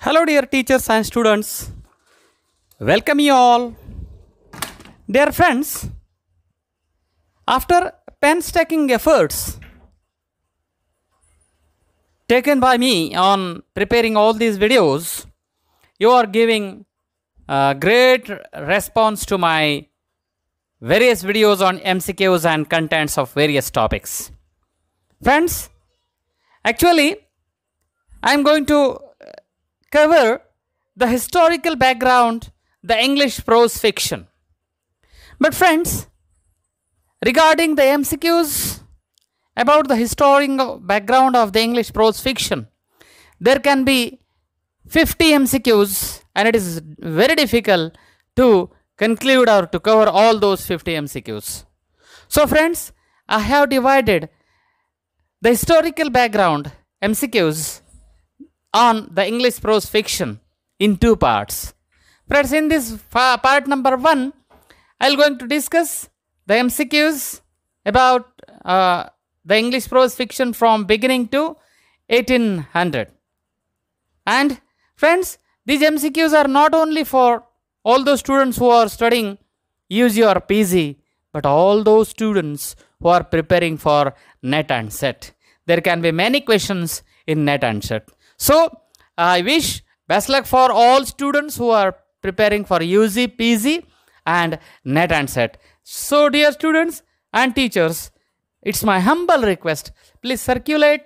Hello, dear teachers and students. Welcome you all. Dear friends, after painstaking efforts taken by me on preparing all these videos, you are giving a great response to my various videos on MCQs and contents of various topics. Friends, actually, I am going to cover the historical background, the English prose fiction. But friends, regarding the MCQs about the historical background of the English prose fiction, there can be 50 MCQs and it is very difficult to conclude or to cover all those 50 MCQs. So friends, I have divided the historical background MCQs on the English prose fiction in two parts. Friends, in this part number 1, I am going to discuss the MCQs about the English prose fiction from beginning to 1800. And friends, these MCQs are not only for all those students who are studying UG or PG, but all those students who are preparing for NET and SET. There can be many questions in NET and SET. So, I wish best luck for all students who are preparing for UG, PG and NET and SET. So, dear students and teachers, it's my humble request, please circulate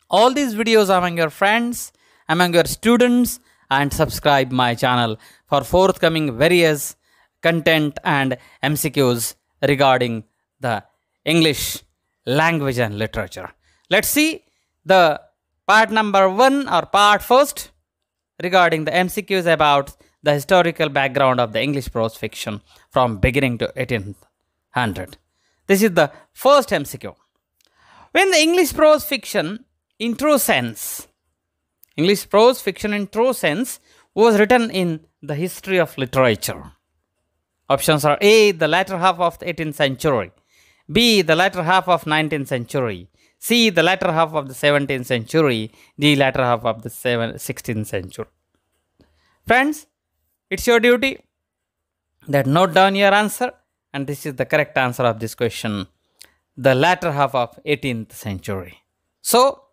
all these videos among your friends, among your students and subscribe my channel for forthcoming various content and MCQs regarding the English language and literature. Let's see the part number 1 or part first regarding the MCQs about the historical background of the English prose fiction from beginning to 1800. This is the first MCQ. When the English prose fiction in true sense was written in the history of literature. Options are A, the latter half of the 18th century, B, the latter half of 19th century, C, the latter half of the 17th century, D, latter half of the 16th century. Friends, it's your duty that note down your answer, and this is the correct answer of this question, the latter half of 18th century. So,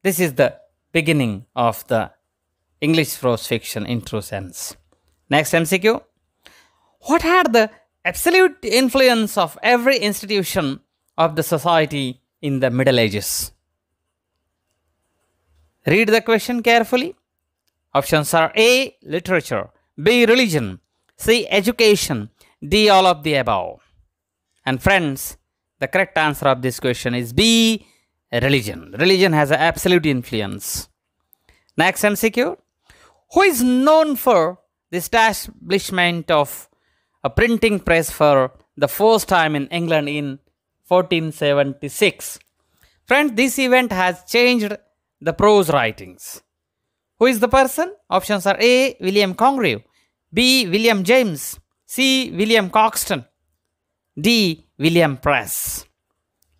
this is the beginning of the English prose fiction in true sense. Next MCQ. What had the absolute influence of every institution of the society in the Middle Ages? Read the question carefully. Options are A, literature, B, religion, C, education, D, all of the above. And friends, the correct answer of this question is B, religion. Religion has an absolute influence. Next MCQ. Who is known for the establishment of a printing press for the first time in England in 1476? Friends, this event has changed the prose writings. Who is the person? Options are A, William Congreve, B, William James, C, William Caxton, D, William Press.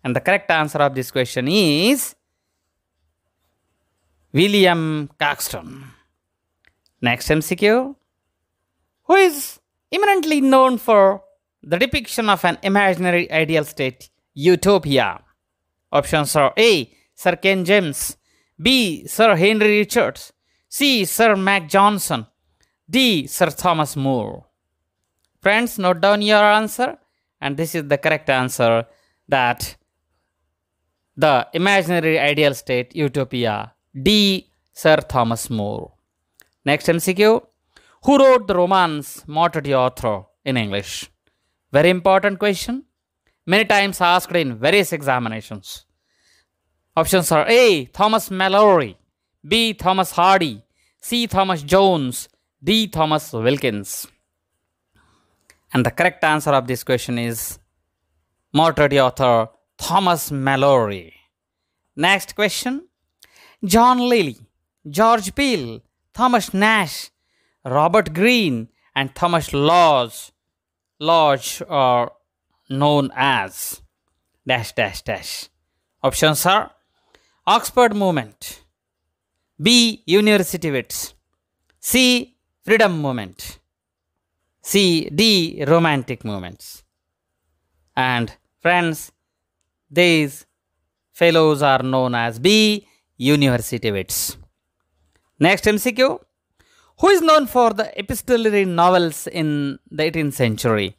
And the correct answer of this question is William Caxton. Next MCQ. Who is eminently known for the depiction of an imaginary ideal state, utopia? Options are A, Sir Ken James, B, Sir Henry Richards, C, Sir Mac Johnson, D, Sir Thomas More. Friends, note down your answer, and this is the correct answer, that the imaginary ideal state, utopia, D, Sir Thomas More. Next MCQ. Who wrote the romance Morte d'Arthur in English? Very important question. Many times asked in various examinations. Options are A, Thomas Malory, B, Thomas Hardy, C, Thomas Jones, D, Thomas Wilkins. And the correct answer of this question is Morte d'Arthur, Thomas Malory. Next question. John Lilly, George Peele, Thomas Nash, Robert Greene and Thomas Lodge are known as ... Options are Oxford Movement, B. University wits. C. Freedom movement. D. Romantic movements. And friends, these fellows are known as B. University wits. Next MCQ. Who is known for the epistolary novels in the 18th century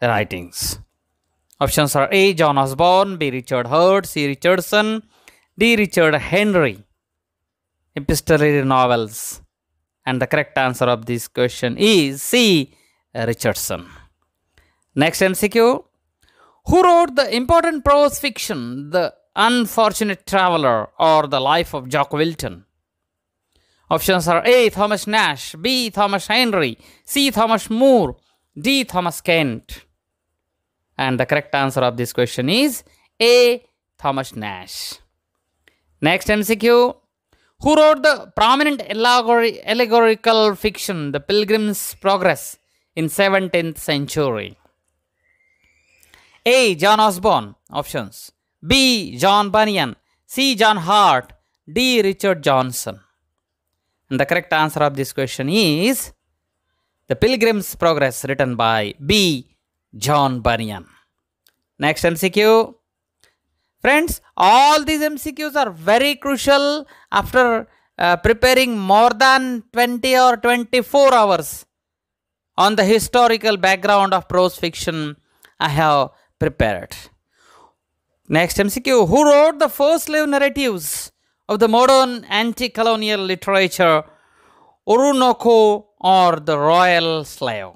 writings? Options are A. John Osborne, B. Richard Hurt, C. Richardson, D. Richard Henry. Epistolary novels. And the correct answer of this question is C. Richardson. Next MCQ. Who wrote the important prose fiction, The Unfortunate Traveller or The Life of Jock Wilton? Options are A. Thomas Nash, B. Thomas Henry, C. Thomas Moore, D. Thomas Kent. And the correct answer of this question is A. Thomas Nash. Next MCQ. Who wrote the prominent allegorical fiction, The Pilgrim's Progress, in 17th century? A. John Osborne. Options. B. John Bunyan, C. John Hart, D. Richard Johnson. And the correct answer of this question is The Pilgrim's Progress, written by B. John Bunyan. Next MCQ. Friends, all these MCQs are very crucial after preparing more than 20 or 24 hours on the historical background of prose fiction I have prepared. Next MCQ. Who wrote the first slave narratives of the modern anti-colonial literature, Oroonoco or the Royal Slave?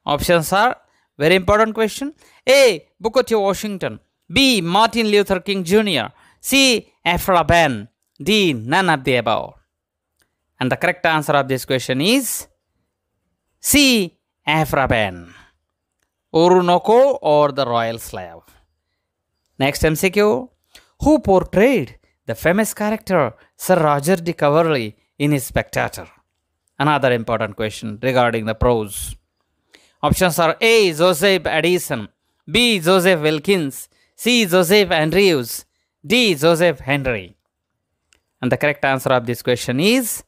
Options are very important question. A. Booker T. Washington, B. Martin Luther King Jr., C. Aphra Behn, D. None of the above. And the correct answer of this question is C. Aphra Behn. Oroonoco or the Royal Slave. Next MCQ. Who portrayed the famous character Sir Roger de Coverley in his Spectator? Another important question regarding the prose. Options are A. Joseph Addison, B. Joseph Wilkins, C. Joseph Andrews, D. Joseph Henry. And the correct answer of this question is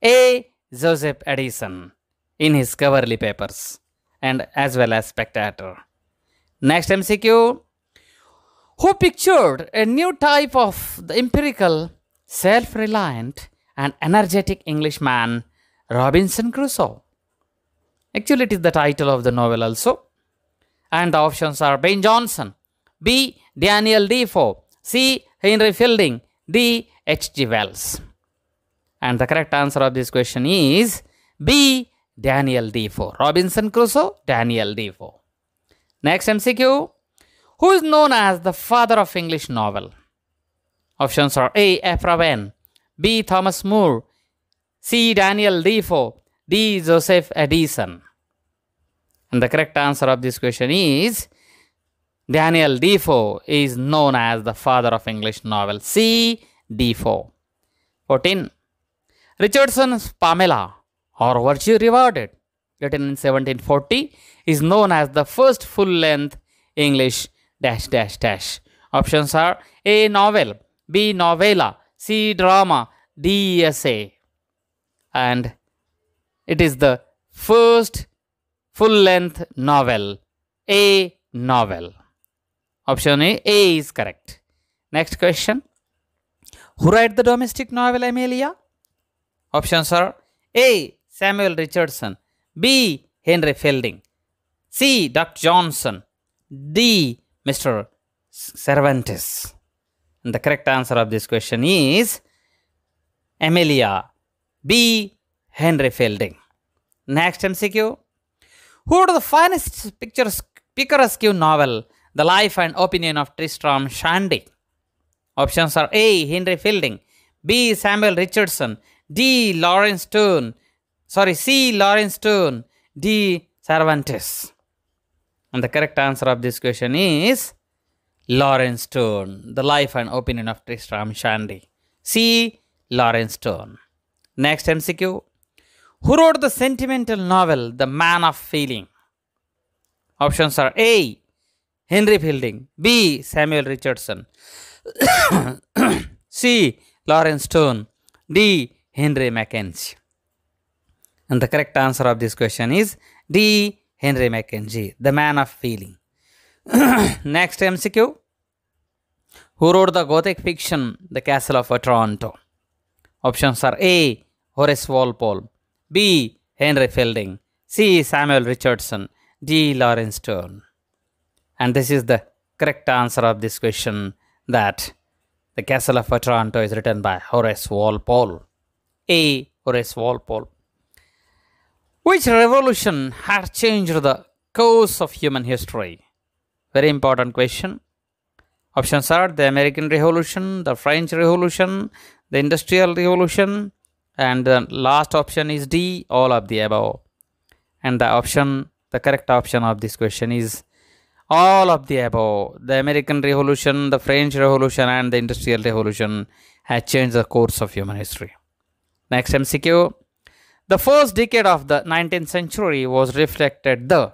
A. Joseph Addison in his Coverley papers and as well as Spectator. Next MCQ. Who pictured a new type of the empirical, self-reliant and energetic Englishman, Robinson Crusoe? Actually, it is the title of the novel also. And the options are Ben Jonson, B. Daniel Defoe, C. Henry Fielding, D. H.G. Wells. And the correct answer of this question is B. Daniel Defoe. Robinson Crusoe, Daniel Defoe. Next MCQ. Who is known as the father of English novel? Options are A. Aphra Behn, B. Thomas Moore, C. Daniel Defoe, D. Joseph Addison. And the correct answer of this question is Daniel Defoe is known as the father of English novel. C. Defoe. 14. Richardson's Pamela or Virtue Rewarded, written in 1740, is known as the first full-length English ... Options are A. Novel, B. Novella, C. Drama, D. Essay. And it is the first full-length novel, A. Novel. Option A is correct. Next question. Who wrote the domestic novel Amelia? Options are A. Samuel Richardson, B. Henry Fielding, C. Dr. Johnson, D. Mr. Cervantes. And the correct answer of this question is Amelia, B. Henry Fielding. Next MCQ. Who wrote the finest picturesque novel, The Life and Opinion of Tristram Shandy? Options are A. Henry Fielding, B. Samuel Richardson, C. Lawrence Sterne, D. Cervantes. And the correct answer of this question is Lawrence Sterne, The Life and Opinion of Tristram Shandy. C. Lawrence Sterne. Next MCQ. Who wrote the sentimental novel, The Man of Feeling? Options are A. Henry Fielding, B. Samuel Richardson, C. Lawrence Sterne, D. Henry Mackenzie. And the correct answer of this question is D. Henry Mackenzie, the man of feeling. Next MCQ. Who wrote the Gothic fiction, The Castle of Otranto? Options are A. Horace Walpole, B. Henry Fielding, C. Samuel Richardson, D. Lawrence Sterne. And this is the correct answer of this question, that The Castle of Otranto is written by Horace Walpole. A. Horace Walpole. Which revolution had changed the course of human history? Very important question. Options are the American Revolution, the French Revolution, the Industrial Revolution, and the last option is D, all of the above. And the correct option of this question is all of the above. The American Revolution, the French Revolution, and the Industrial Revolution had changed the course of human history. Next MCQ. The first decade of the 19th century was reflected the ...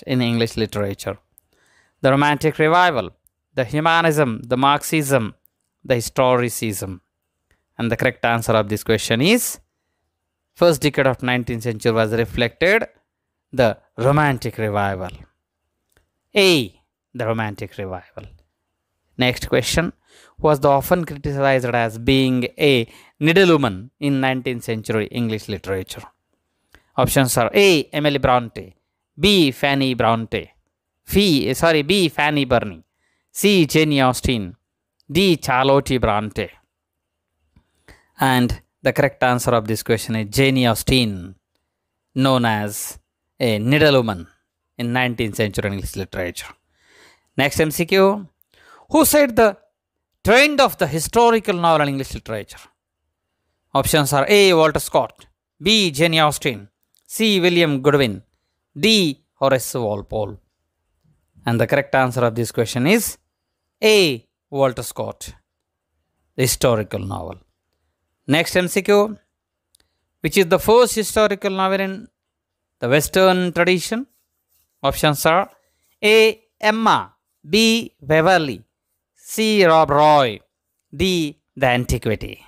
in English literature. The Romantic Revival, the Humanism, the Marxism, the Historicism. And the correct answer of this question is first decade of 19th century was reflected the Romantic Revival. A. The Romantic Revival. Next question. Was the often criticized as being a needlewoman in 19th century English literature? Options are A. Emily Bronte, B. Fanny Bronte, B. Fanny Burney, C. Jane Austen, D. Charlotte Bronte. And the correct answer of this question is Jane Austen, known as a needlewoman in 19th century English literature. Next MCQ. Who set the trend of the historical novel in English literature? Options are A. Walter Scott, B. Jane Austen, C. William Goodwin, D. Horace Walpole. And the correct answer of this question is A. Walter Scott, the historical novel. Next MCQ. Which is the first historical novel in the Western tradition? Options are A. Emma, B. Waverley, C. Rob Roy, D. The Antiquity.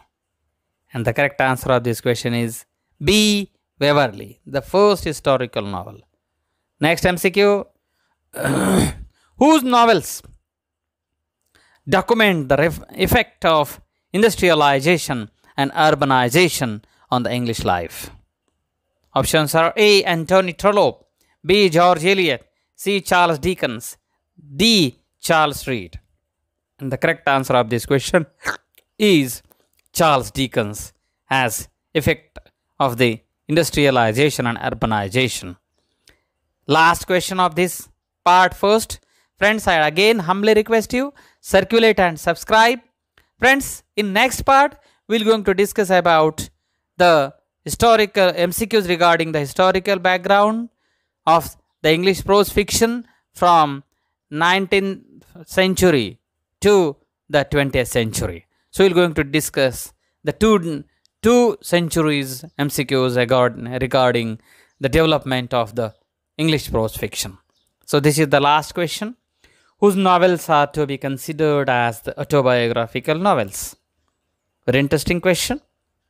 And the correct answer of this question is B. Waverley, the first historical novel. Next MCQ. Whose novels document the effect of industrialization and urbanization on the English life? Options are A. Anthony Trollope, B. George Eliot, C. Charles Dickens, D. Charles Reade. And the correct answer of this question is Charles Dickens, as effect of the industrialization and urbanization. Last question of this part first. Friends, I again humbly request you, circulate and subscribe. Friends, in next part, we're going to discuss about the historical MCQs regarding the historical background of the English prose fiction from 19th century to the 20th century. So we're going to discuss the two centuries MCQs regarding the development of the English prose fiction. So this is the last question. Whose novels are to be considered as the autobiographical novels? Very interesting question.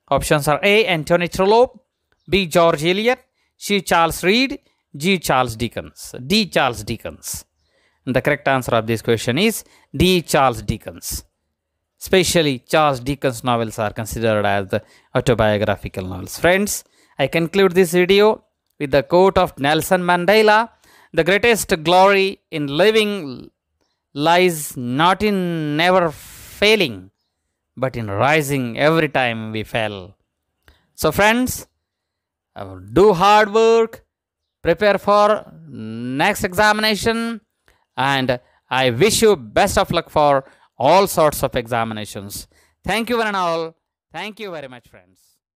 Options are A. Anthony Trollope, B. George Eliot, C. Charles Reade, G. Charles Dickens, D. Charles Dickens. And the correct answer of this question is D. Charles Dickens. Especially Charles Dickens novels are considered as the autobiographical novels. Friends, I conclude this video with the quote of Nelson Mandela: "The greatest glory in living lies not in never failing, but in rising every time we fail." So friends, do hard work, prepare for next examination, and I wish you best of luck for all sorts of examinations. Thank you one and all. Thank you very much, friends.